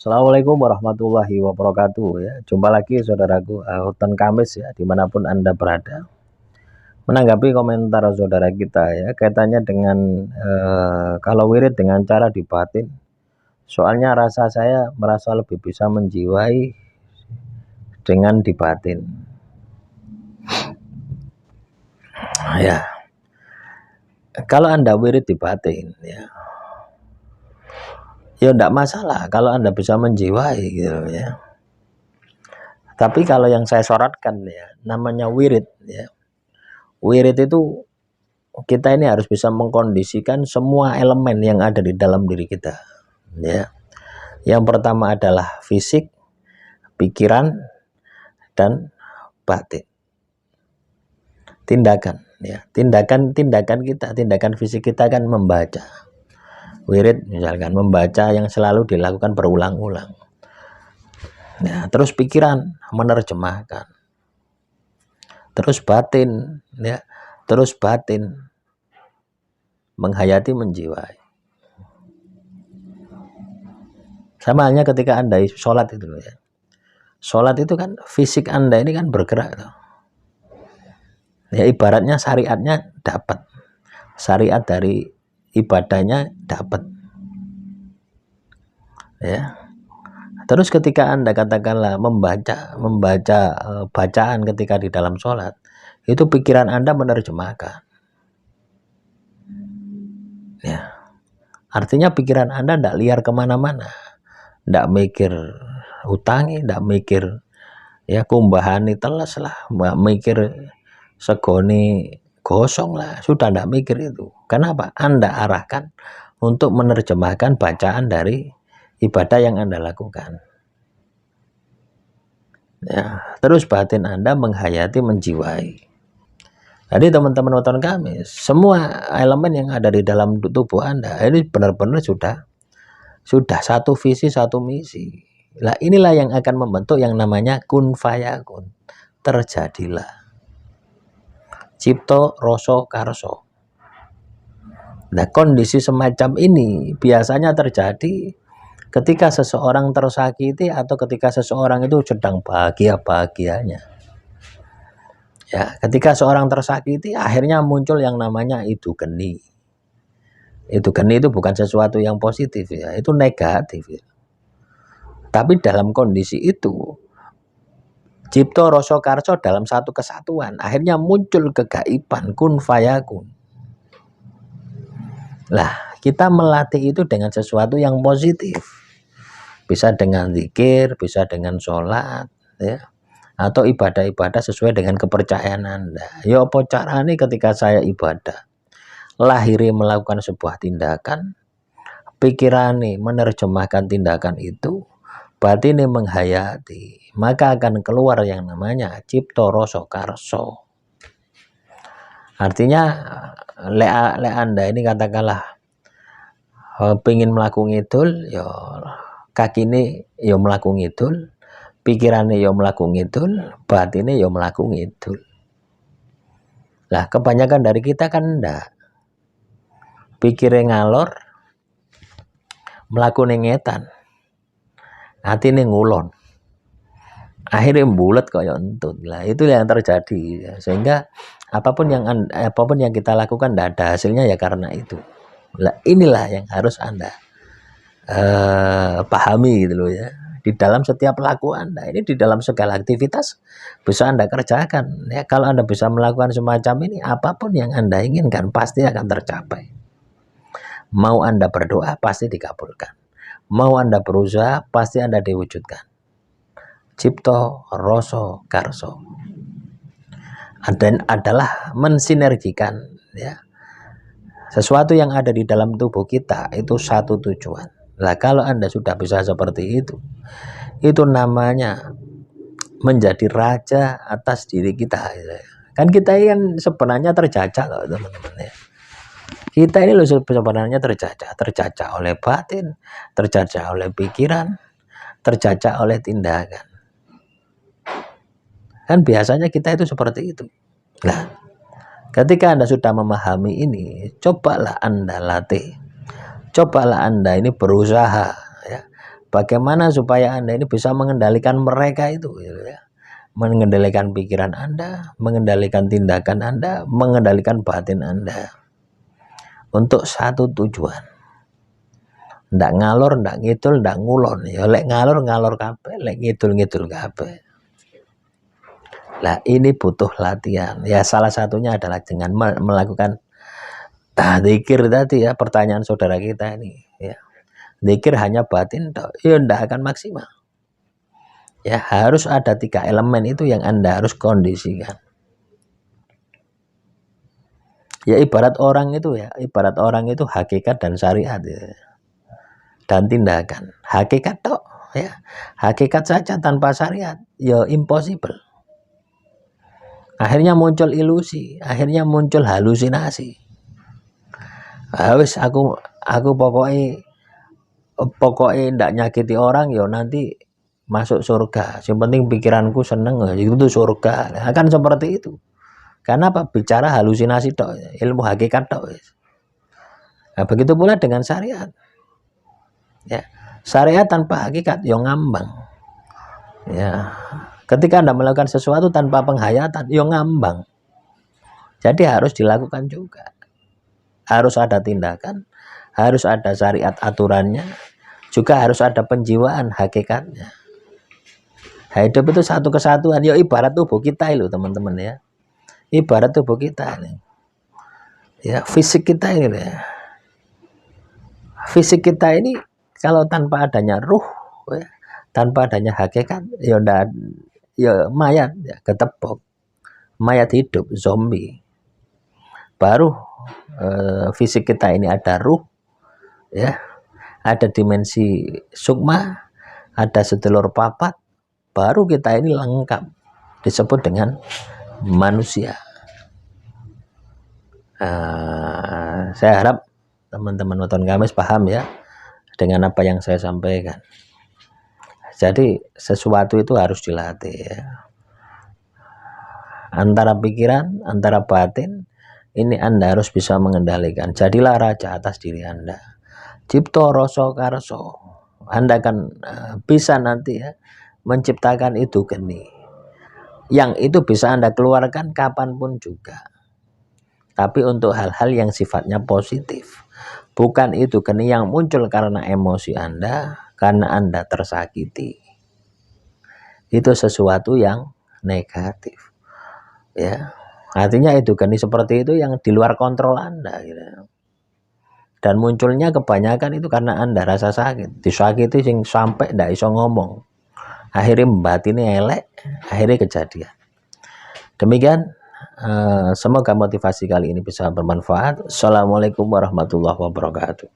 Assalamualaikum warahmatullahi wabarakatuh ya. Jumpa lagi saudaraku, Hutan Kamis ya, dimanapun Anda berada. Menanggapi komentar saudara kita ya, kaitannya dengan kalau wirid dengan cara dibatin. Soalnya saya merasa lebih bisa menjiwai dengan dibatin. Ya, kalau Anda wirid dibatin ya enggak masalah kalau Anda bisa menjiwai gitu ya. Tapi kalau yang saya sorotkan ya, namanya wirid ya. Wirid itu kita ini harus bisa mengkondisikan semua elemen yang ada di dalam diri kita ya. Yang pertama adalah fisik, pikiran, dan batin. Tindakan ya, tindakan kita, tindakan fisik kita kan membaca. Wirid misalkan membaca yang selalu dilakukan berulang-ulang ya. Terus pikiran menerjemahkan, terus batin ya, terus batin menghayati, menjiwai. Sama halnya ketika Anda sholat itu loh ya. Sholat itu kan fisik Anda ini kan bergerak tuh. Ya ibaratnya syariatnya dapat, syariat dari ibadahnya dapat ya. Terus ketika Anda katakanlah membaca bacaan ketika di dalam sholat, itu pikiran Anda menerjemahkan ya. Artinya pikiran Anda tidak liar kemana-mana, tidak mikir utangi, tidak mikir ya kumbahani teles lah, tidak mikir segoni gosong lah, sudah tidak mikir itu. Kenapa? Anda arahkan untuk menerjemahkan bacaan dari ibadah yang Anda lakukan ya. Terus batin Anda menghayati, menjiwai. Jadi teman-teman nonton kami, semua elemen yang ada di dalam tubuh Anda ini benar-benar sudah satu visi, satu misi. Nah inilah yang akan membentuk yang namanya kun fayakun, terjadilah. Cipto rasa karso. Nah kondisi semacam ini biasanya terjadi ketika seseorang tersakiti atau ketika seseorang itu sedang bahagia-bahagianya ya. Ketika seorang tersakiti akhirnya muncul yang namanya itu geni. Itu geni itu bukan sesuatu yang positif ya, itu negatif ya. Tapi dalam kondisi itu cipto rasa karso dalam satu kesatuan, akhirnya muncul kegaiban kun fayakun. Lah kita melatih itu dengan sesuatu yang positif, bisa dengan zikir, bisa dengan sholat ya, atau ibadah-ibadah sesuai dengan kepercayaan Anda. Ya apa caranya ketika saya ibadah, lahiri melakukan sebuah tindakan, pikirane menerjemahkan tindakan itu, batine menghayati, maka akan keluar yang namanya cipto rasa karso. Artinya le Anda ini katakanlah pengen melaku ngidul ya kakine ya melaku ngidul, pikirane ya melaku ngidul, batine ya melaku ngidul. Lah kebanyakan dari kita kan ndak, pikirnya ngalor, melaku ngetan, hati ngulon, akhirnya bulat kayak entut. Lah itu yang terjadi ya. Sehingga apapun yang kita lakukan tidak ada hasilnya ya karena itu. Lah inilah yang harus Anda pahami gitu loh ya. Di dalam setiap laku Anda ini, di dalam segala aktivitas bisa Anda kerjakan ya. Kalau Anda bisa melakukan semacam ini, apapun yang Anda inginkan pasti akan tercapai. Mau Anda berdoa pasti dikabulkan, mau Anda berusaha pasti Anda diwujudkan. Cipto rasa karso dan adalah mensinergikan ya. Sesuatu yang ada di dalam tubuh kita itu satu tujuan. Lah kalau Anda sudah bisa seperti itu namanya menjadi raja atas diri kita. Kan kita ini sebenarnya terjajah loh teman-teman ya. Kita ini loh sebenarnya terjajah oleh batin, terjajah oleh pikiran, terjajah oleh tindakan. Kan biasanya kita itu seperti itu. Nah, ketika Anda sudah memahami ini, cobalah Anda latih. Cobalah Anda ini berusaha ya. Bagaimana supaya Anda ini bisa mengendalikan mereka itu, gitu ya. Mengendalikan pikiran Anda, mengendalikan tindakan Anda, mengendalikan batin Anda. Untuk satu tujuan. Ndak ngalor, ndak ngidul, ndak ngulon. Ya lek ngalor ngalor kabeh, lek ngidul ngidul kabeh. Lah ini butuh latihan. Ya salah satunya adalah dengan melakukan zikir tadi ya, pertanyaan saudara kita ini ya. Zikir hanya batin toh, ya ndak akan maksimal. Ya harus ada 3 elemen itu yang Anda harus kondisikan. Ya ibarat orang itu hakikat dan syariat ya. Dan tindakan. Hakikat tok ya. Hakikat saja tanpa syariat ya impossible. Akhirnya muncul ilusi, akhirnya muncul halusinasi. Wis aku pokoknya ndak nyakiti orang ya nanti masuk surga. Yang penting pikiranku seneng itu surga. Akan seperti itu. Karena apa? Bicara halusinasi tok, ilmu hakikat tok. Nah, begitu pula dengan syariat. Ya, syariat tanpa hakikat yo ngambang. Ya. Ketika Anda melakukan sesuatu tanpa penghayatan, yo ngambang. Jadi harus dilakukan juga. Harus ada tindakan, harus ada syariat aturannya, juga harus ada penjiwaan hakikatnya. Hidup itu satu kesatuan. Yo ibarat tubuh kita itu, teman-teman ya. Ibarat tubuh kita ini. Ya, fisik kita ini ya. Fisik kita ini kalau tanpa adanya ruh, ya, tanpa adanya hakikat, ya ndak, ya mayat, ya, ketepok, mayat hidup, zombie. Baru fisik kita ini ada ruh, ya, ada dimensi sukma, ada sedulur papat, baru kita ini lengkap, disebut dengan manusia. Saya harap teman-teman Weton Kamis paham ya dengan apa yang saya sampaikan. Jadi sesuatu itu harus dilatih ya. Antara pikiran, antara batin, ini Anda harus bisa mengendalikan. Jadilah raja atas diri Anda. Cipto rasa karso. Anda akan bisa nanti ya menciptakan itu geni. Yang itu bisa Anda keluarkan kapanpun juga. Tapi untuk hal-hal yang sifatnya positif. Bukan itu geni yang muncul karena emosi Anda, karena Anda tersakiti. Itu sesuatu yang negatif. Ya. Artinya itu geni seperti itu yang di luar kontrol Anda gitu. Dan munculnya kebanyakan itu karena Anda rasa sakit. Disakiti sing sampai ndak iso ngomong. Akhirnya batine elek, akhirnya kejadian. Demikian. Semoga motivasi kali ini bisa bermanfaat. Assalamualaikum warahmatullahi wabarakatuh.